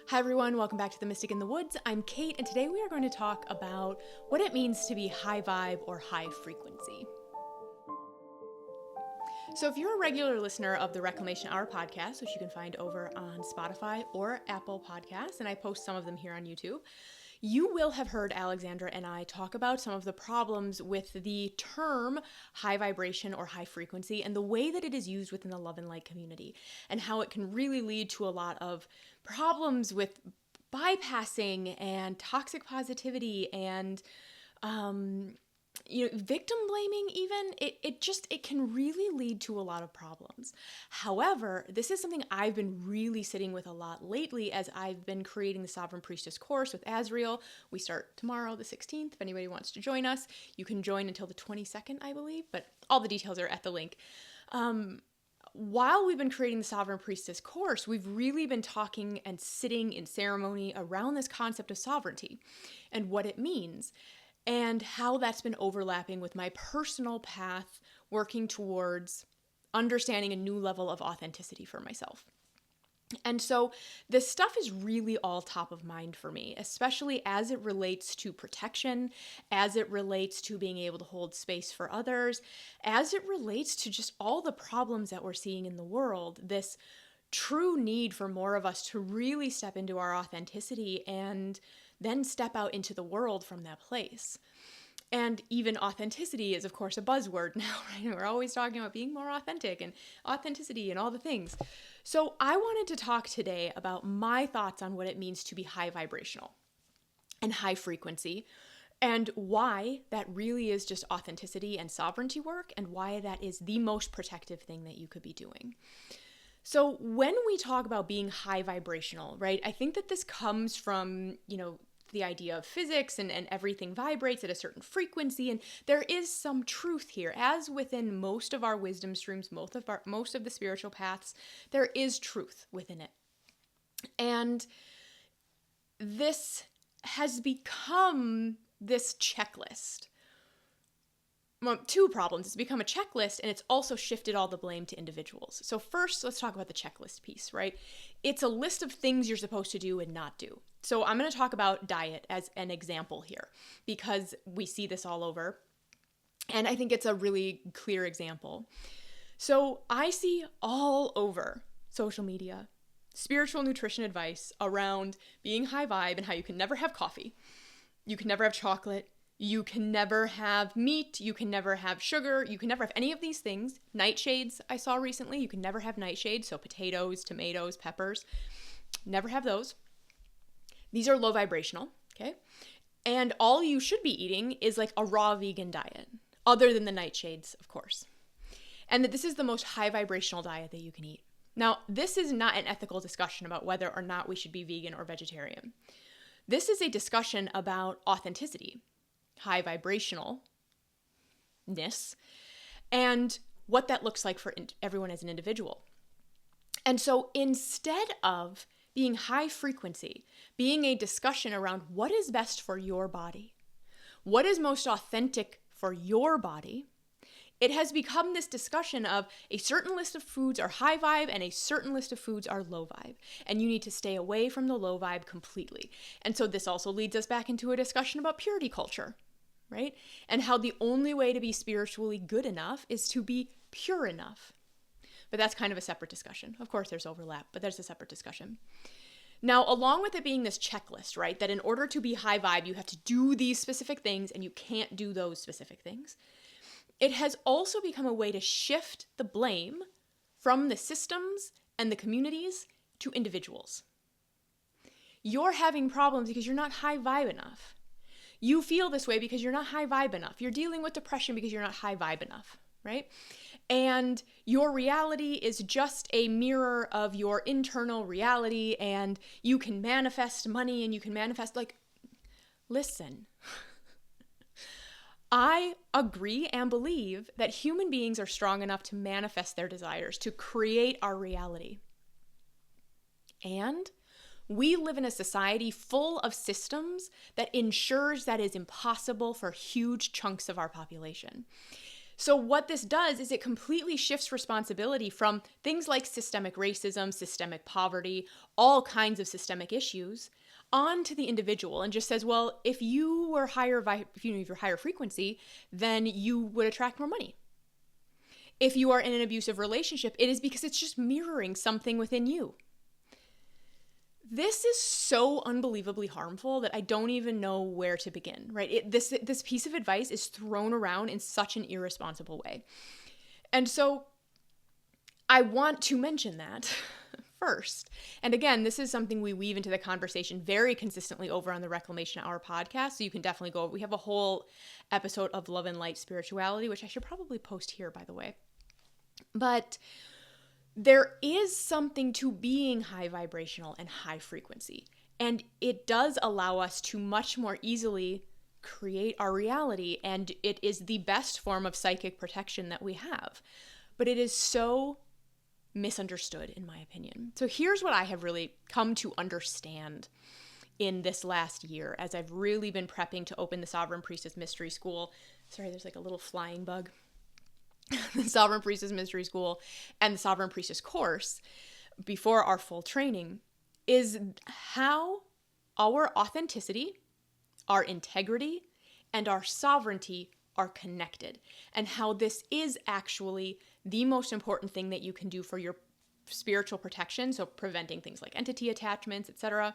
Hi everyone, welcome back to The Mystic in the Woods. I'm Kate, and today we are going to talk about what it means to be high vibe or high frequency. So if you're a regular listener of the Reclamation Hour podcast, which you can find over on Spotify or Apple Podcasts, and I post some of them here on YouTube, you will have heard Alexandra and I talk about some of the problems with the term high vibration or high frequency and the way that it is used within the love and light community, and how it can really lead to a lot of problems with bypassing and toxic positivity and victim blaming. Even it can really lead to a lot of problems. However, this is something I've been really sitting with a lot lately as I've been creating the Sovereign Priestess course with Azriel. We start tomorrow, the 16th. If anybody wants to join us, you can join until the 22nd, I believe, but all the details are at the link. While we've been creating the Sovereign Priestess course, we've really been talking and sitting in ceremony around this concept of sovereignty and what it means, and how that's been overlapping with my personal path working towards understanding a new level of authenticity for myself. And so this stuff is really all top of mind for me, especially as it relates to protection, as it relates to being able to hold space for others, as it relates to just all the problems that we're seeing in the world, this true need for more of us to really step into our authenticity and then step out into the world from that place. And even authenticity is, of course, a buzzword now, right? We're always talking about being more authentic and authenticity and all the things. So I wanted to talk today about my thoughts on what it means to be high vibrational and high frequency, and why that really is just authenticity and sovereignty work, and why that is the most protective thing that you could be doing. So when we talk about being high vibrational, right, I think that this comes from, the idea of physics and everything vibrates at a certain frequency, and there is some truth here. As within most of our wisdom streams, most of the spiritual paths, there is truth within it. And this has become this checklist. Well, two problems. It's become a checklist, and it's also shifted all the blame to individuals. So first, let's talk about the checklist piece, right? It's a list of things you're supposed to do and not do. So I'm going to talk about diet as an example here, because we see this all over, and I think it's a really clear example. So I see all over social media spiritual nutrition advice around being high vibe and how you can never have coffee, you can never have chocolate, you can never have meat, you can never have sugar, you can never have any of these things. Nightshades, I saw recently, you can never have nightshades, so potatoes, tomatoes, peppers, never have those. These are low vibrational, okay? And all you should be eating is like a raw vegan diet, other than the nightshades, of course. And that this is the most high vibrational diet that you can eat. Now, this is not an ethical discussion about whether or not we should be vegan or vegetarian. This is a discussion about authenticity, high vibrationalness, and what that looks like for everyone as an individual. And so instead of being high frequency, being a discussion around what is best for your body, what is most authentic for your body, it has become this discussion of a certain list of foods are high vibe and a certain list of foods are low vibe. And you need to stay away from the low vibe completely. And so this also leads us back into a discussion about purity culture, right? And how the only way to be spiritually good enough is to be pure enough. But that's kind of a separate discussion. Of course, there's overlap, but there's a separate discussion. Now, along with it being this checklist, right, that in order to be high vibe, you have to do these specific things and you can't do those specific things, it has also become a way to shift the blame from the systems and the communities to individuals. You're having problems because you're not high vibe enough. You feel this way because you're not high vibe enough. You're dealing with depression because you're not high vibe enough, right? And your reality is just a mirror of your internal reality, and you can manifest money and you can manifest, listen. I agree and believe that human beings are strong enough to manifest their desires, to create our reality. And we live in a society full of systems that ensures that is impossible for huge chunks of our population. So what this does is it completely shifts responsibility from things like systemic racism, systemic poverty, all kinds of systemic issues onto the individual, and just says, well, if you were if you're higher frequency, then you would attract more money. If you are in an abusive relationship, it is because it's just mirroring something within you. This is so unbelievably harmful that I don't even know where to begin, right? This piece of advice is thrown around in such an irresponsible way. And so I want to mention that first. And again, this is something we weave into the conversation very consistently over on the Reclamation Hour podcast. So you can definitely go. We have a whole episode of Love and Light Spirituality, which I should probably post here, by the way. But there is something to being high vibrational and high frequency. And it does allow us to much more easily create our reality. And it is the best form of psychic protection that we have. But it is so misunderstood, in my opinion. So here's what I have really come to understand in this last year as I've really been prepping to open the Sovereign Priestess Mystery School. Sorry, there's like a little flying bug. The Sovereign Priestess Mystery School and the Sovereign Priestess course before our full training is how our authenticity, our integrity, and our sovereignty are connected, and how this is actually the most important thing that you can do for your spiritual protection, so preventing things like entity attachments, etc.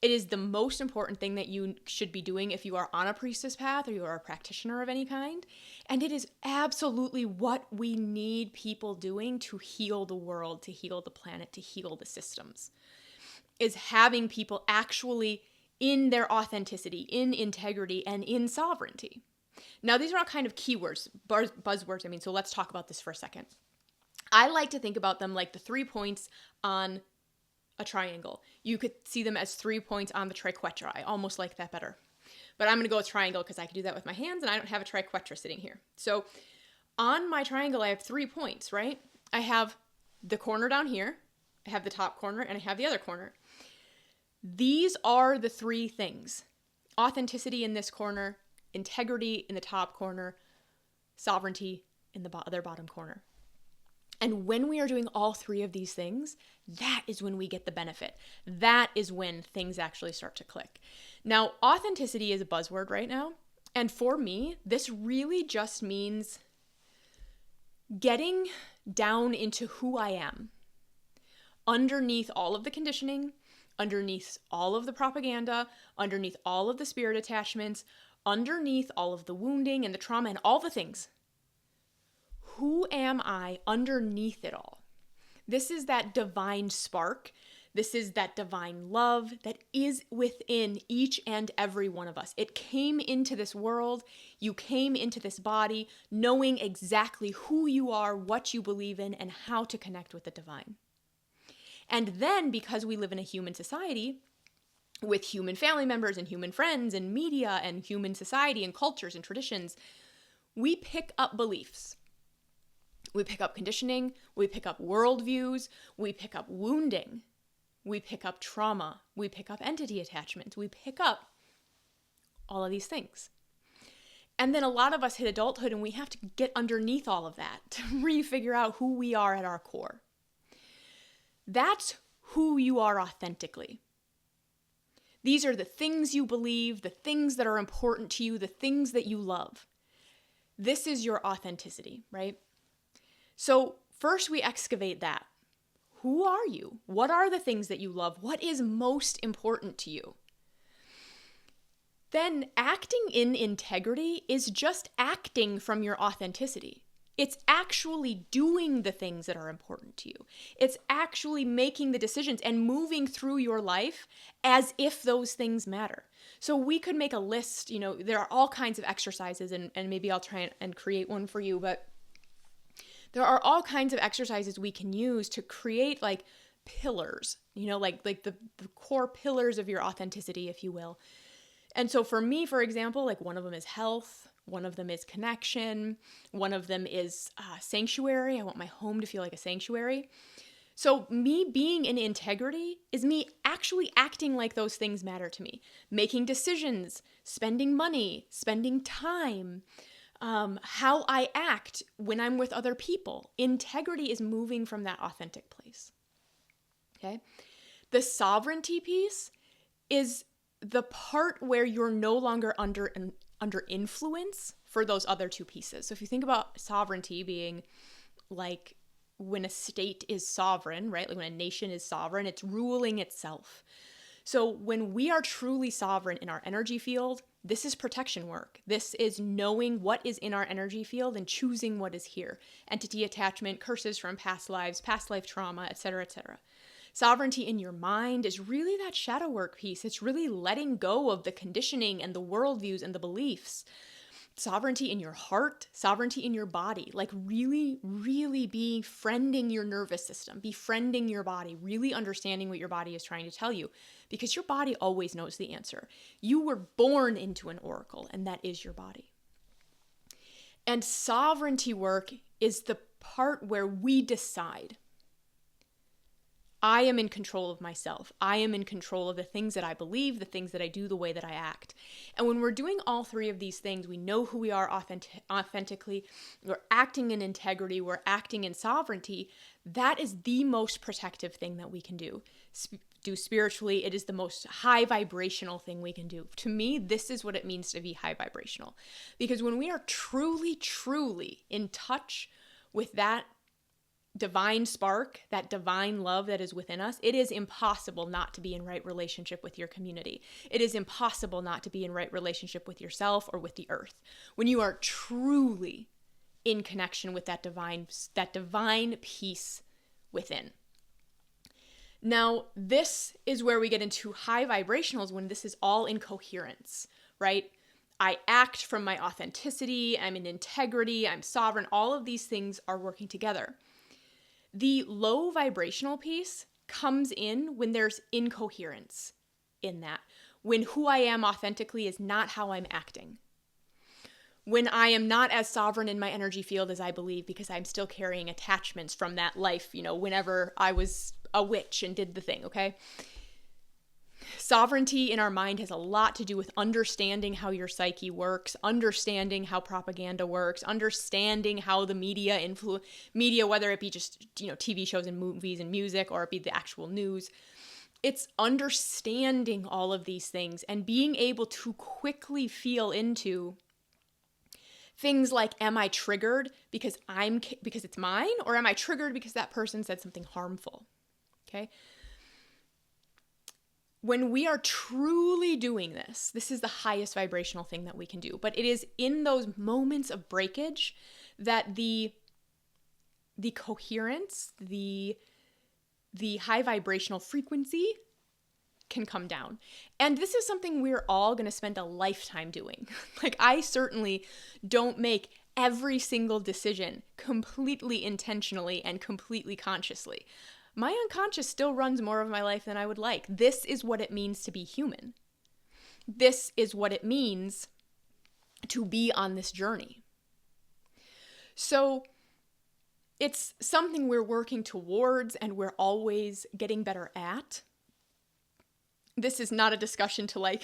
It is the most important thing that you should be doing if you are on a priestess path or you are a practitioner of any kind. And it is absolutely what we need people doing to heal the world, to heal the planet, to heal the systems, is having people actually in their authenticity, in integrity, and in sovereignty. Now, these are all kind of keywords, buzzwords, so let's talk about this for a second. I like to think about them like the 3 points on a triangle. You could see them as 3 points on the triquetra. I almost like that better. But I'm going to go with triangle because I can do that with my hands and I don't have a triquetra sitting here. So on my triangle, I have 3 points, right? I have the corner down here, I have the top corner, and I have the other corner. These are the 3 things. Authenticity in this corner, integrity in the top corner, sovereignty in the other bottom corner. And when we are doing all 3 of these things, that is when we get the benefit. That is when things actually start to click. Now, authenticity is a buzzword right now. And for me, this really just means getting down into who I am. Underneath all of the conditioning, underneath all of the propaganda, underneath all of the spirit attachments, underneath all of the wounding and the trauma and all the things. Who am I underneath it all? This is that divine spark. This is that divine love that is within each and every one of us. It came into this world. You came into this body knowing exactly who you are, what you believe in, and how to connect with the divine. And then, because we live in a human society with human family members and human friends and media and human society and cultures and traditions, we pick up beliefs. We pick up conditioning, we pick up worldviews, we pick up wounding, we pick up trauma, we pick up entity attachments, we pick up all of these things. And then a lot of us hit adulthood and we have to get underneath all of that to re-figure out who we are at our core. That's who you are authentically. These are the things you believe, the things that are important to you, the things that you love. This is your authenticity, right? So first we excavate that. Who are you? What are the things that you love? What is most important to you? Then acting in integrity is just acting from your authenticity. It's actually doing the things that are important to you. It's actually making the decisions and moving through your life as if those things matter. So we could make a list, there are all kinds of exercises and maybe I'll try and create one for you, but there are all kinds of exercises we can use to create like pillars, like the core pillars of your authenticity, if you will. And so for me, for example, like one of them is health, one of them is connection, one of them is sanctuary. I want my home to feel like a sanctuary. So me being in integrity is me actually acting like those things matter to me, making decisions, spending money, spending time, how I act when I'm with other people. Integrity is moving from that authentic place. Okay? The sovereignty piece is the part where you're no longer under influence for those other two pieces. So if you think about sovereignty being like when a state is sovereign, right? Like when a nation is sovereign, it's ruling itself. So when we are truly sovereign in our energy field, this is protection work. This is knowing what is in our energy field and choosing what is here. Entity attachment, curses from past lives, past life trauma, etc., etc. Sovereignty in your mind is really that shadow work piece. It's really letting go of the conditioning and the worldviews and the beliefs. Sovereignty in your heart, sovereignty in your body, like really, really befriending your nervous system, befriending your body, really understanding what your body is trying to tell you, because your body always knows the answer. You were born into an oracle, and that is your body. And sovereignty work is the part where we decide. I am in control of myself. I am in control of the things that I believe, the things that I do, the way that I act. And when we're doing all three of these things, we know who we are authentically, we're acting in integrity, we're acting in sovereignty. That is the most protective thing that we can do. Do spiritually, it is the most high vibrational thing we can do. To me, this is what it means to be high vibrational. Because when we are truly, truly in touch with that divine spark, that divine love that is within us, it is impossible not to be in right relationship with your community. It is impossible not to be in right relationship with yourself or with the earth. When you are truly in connection with that divine peace within. Now, this is where we get into high vibrationals, when this is all in coherence, right? I act from my authenticity, I'm in integrity, I'm sovereign, all of these things are working together. The low vibrational piece comes in when there's incoherence in that. When who I am authentically is not how I'm acting. When I am not as sovereign in my energy field as I believe because I'm still carrying attachments from that life, whenever I was a witch and did the thing, okay? Sovereignty in our mind has a lot to do with understanding how your psyche works, understanding how propaganda works, understanding how the media whether it be just, TV shows and movies and music, or it be the actual news. It's understanding all of these things and being able to quickly feel into things like, am I triggered because it's mine, or am I triggered because that person said something harmful? Okay? When we are truly doing this is the highest vibrational thing that we can do. But it is in those moments of breakage that the coherence, the high vibrational frequency can come down. And this is something we're all going to spend a lifetime doing. Like, I certainly don't make every single decision completely intentionally and completely consciously. My unconscious still runs more of my life than I would like. This is what it means to be human. This is what it means to be on this journey. So it's something we're working towards and we're always getting better at. This is not a discussion to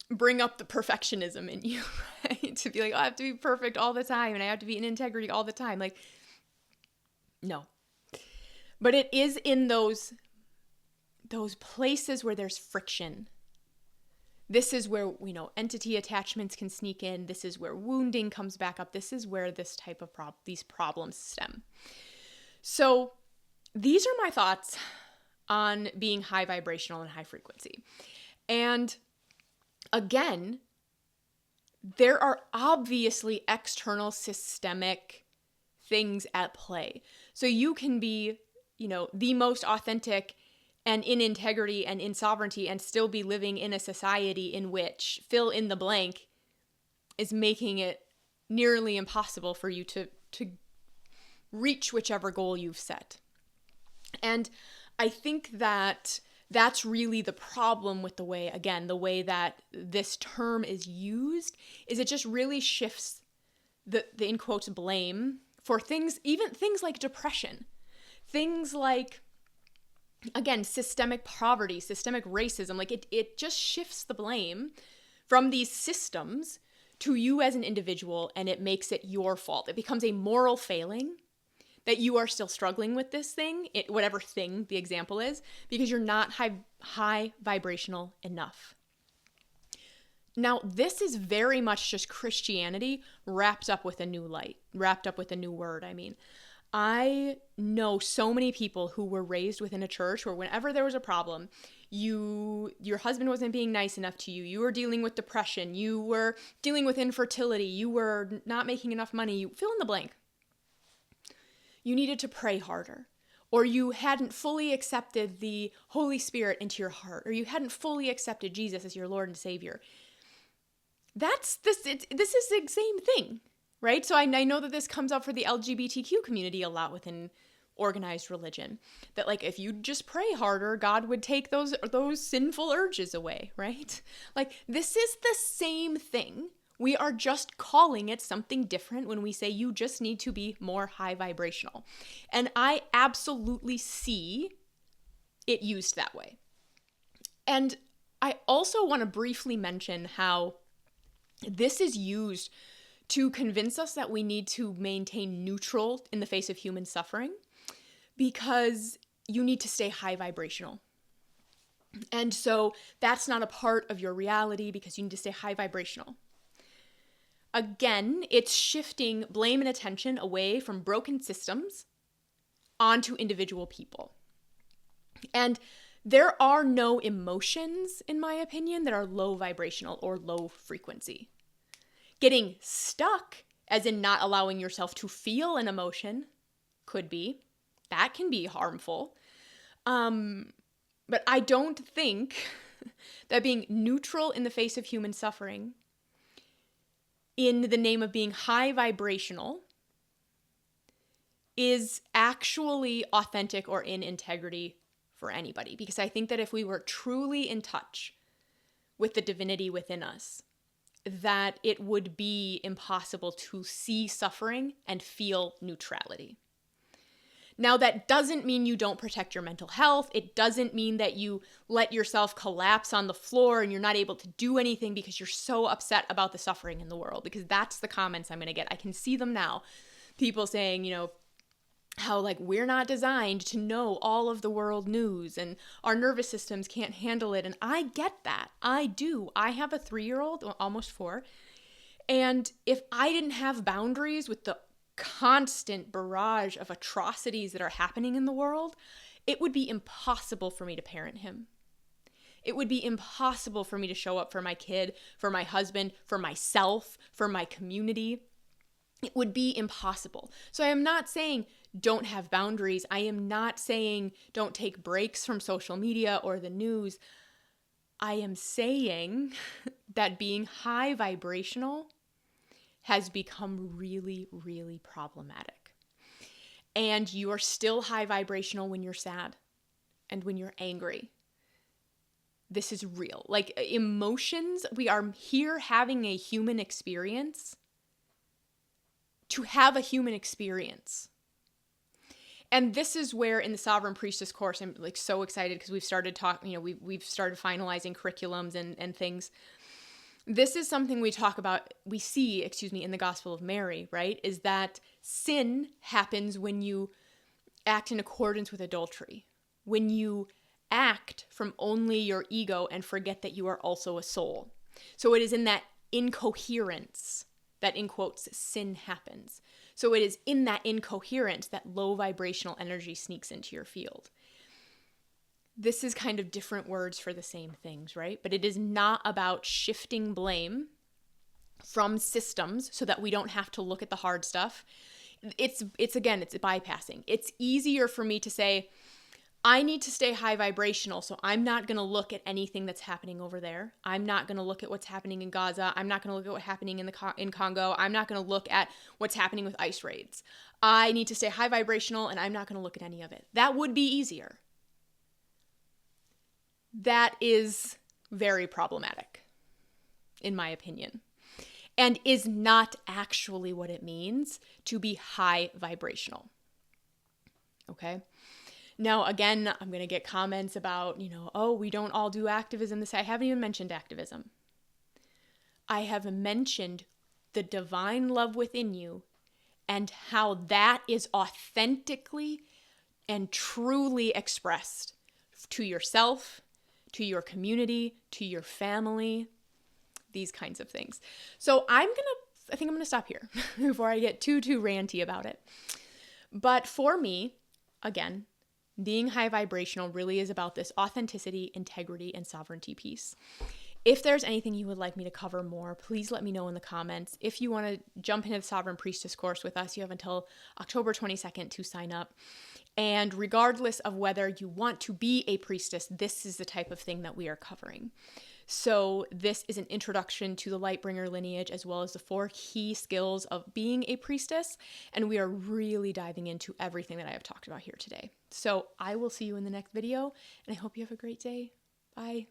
bring up the perfectionism in you, right? To be like, oh, I have to be perfect all the time and I have to be in integrity all the time. No. But it is in those places where there's friction. This is where, entity attachments can sneak in. This is where wounding comes back up. This is where this type of these problems stem. So these are my thoughts on being high vibrational and high frequency. And again, there are obviously external systemic things at play. So you can be the most authentic and in integrity and in sovereignty and still be living in a society in which fill in the blank is making it nearly impossible for you to reach whichever goal you've set. And I think that that's really the problem with the way that this term is used, is it just really shifts the in quotes blame for things, even things like depression. Things like, again, systemic poverty, systemic racism, it just shifts the blame from these systems to you as an individual, and it makes it your fault. It becomes a moral failing that you are still struggling with this thing, whatever thing the example is, because you're not high vibrational enough. Now, this is very much just Christianity wrapped up with a new light, wrapped up with a new word, I mean. I know so many people who were raised within a church where whenever there was a problem, your husband wasn't being nice enough to you, you were dealing with depression, you were dealing with infertility, you were not making enough money, you fill in the blank. You needed to pray harder, or you hadn't fully accepted the Holy Spirit into your heart, or you hadn't fully accepted Jesus as your Lord and Savior. This is the same thing, right? So I know that this comes up for the LGBTQ community a lot within organized religion, that like if you just pray harder, God would take those sinful urges away, right? Like this is the same thing. We are just calling it something different when we say you just need to be more high vibrational. And I absolutely see it used that way. And I also want to briefly mention how this is used to convince us that we need to maintain neutral in the face of human suffering because you need to stay high vibrational. And so that's not a part of your reality because you need to stay high vibrational. Again, it's shifting blame and attention away from broken systems onto individual people. And there are no emotions, in my opinion, that are low vibrational or low frequency. Getting stuck, as in not allowing yourself to feel an emotion, could be. That can be harmful. But I don't think that being neutral in the face of human suffering in the name of being high vibrational is actually authentic or in integrity for anybody. Because I think that if we were truly in touch with the divinity within us, that it would be impossible to see suffering and feel neutrality. Now, that doesn't mean you don't protect your mental health. It doesn't mean that you let yourself collapse on the floor and you're not able to do anything because you're so upset about the suffering in the world, because that's the comments I'm going to get. I can see them now. People saying, how like we're not designed to know all of the world news and our nervous systems can't handle it. And I get that. I do. I have a 3-year-old, almost 4. And if I didn't have boundaries with the constant barrage of atrocities that are happening in the world, it would be impossible for me to parent him. It would be impossible for me to show up for my kid, for my husband, for myself, for my community. It would be impossible. So I am not saying don't have boundaries. I am not saying don't take breaks from social media or the news. I am saying that being high vibrational has become really, really problematic. And you are still high vibrational when you're sad and when you're angry. This is real. Like emotions, we are here having a human experience to have a human experience. And this is where in the Sovereign Priestess course, I'm like so excited because we've started talking, we've started finalizing curriculums and things. This is something we see in the Gospel of Mary, right? Is that sin happens when you act in accordance with adultery, when you act from only your ego and forget that you are also a soul. So it is in that incoherence that, in quotes, sin happens. So it is in that incoherence that low vibrational energy sneaks into your field. This is kind of different words for the same things, right? But it is not about shifting blame from systems so that we don't have to look at the hard stuff. It's bypassing. It's easier for me to say, I need to stay high vibrational, so I'm not going to look at anything that's happening over there. I'm not going to look at what's happening in Gaza. I'm not going to look at what's happening in Congo. I'm not going to look at what's happening with ICE raids. I need to stay high vibrational, and I'm not going to look at any of it. That would be easier. That is very problematic, in my opinion, and is not actually what it means to be high vibrational. Okay? Now, again, I'm going to get comments about, we don't all do activism. I haven't even mentioned activism. I have mentioned the divine love within you and how that is authentically and truly expressed to yourself, to your community, to your family, these kinds of things. So I think I'm gonna stop here before I get too ranty about it. But for me, again, being high vibrational really is about this authenticity, integrity, and sovereignty piece. If there's anything you would like me to cover more, please let me know in the comments. If you want to jump into the Sovereign Priestess course with us, you have until October 22nd to sign up. And regardless of whether you want to be a priestess, this is the type of thing that we are covering. So this is an introduction to the Lightbringer lineage, as well as the 4 key skills of being a priestess. And we are really diving into everything that I have talked about here today. So I will see you in the next video, and I hope you have a great day. Bye.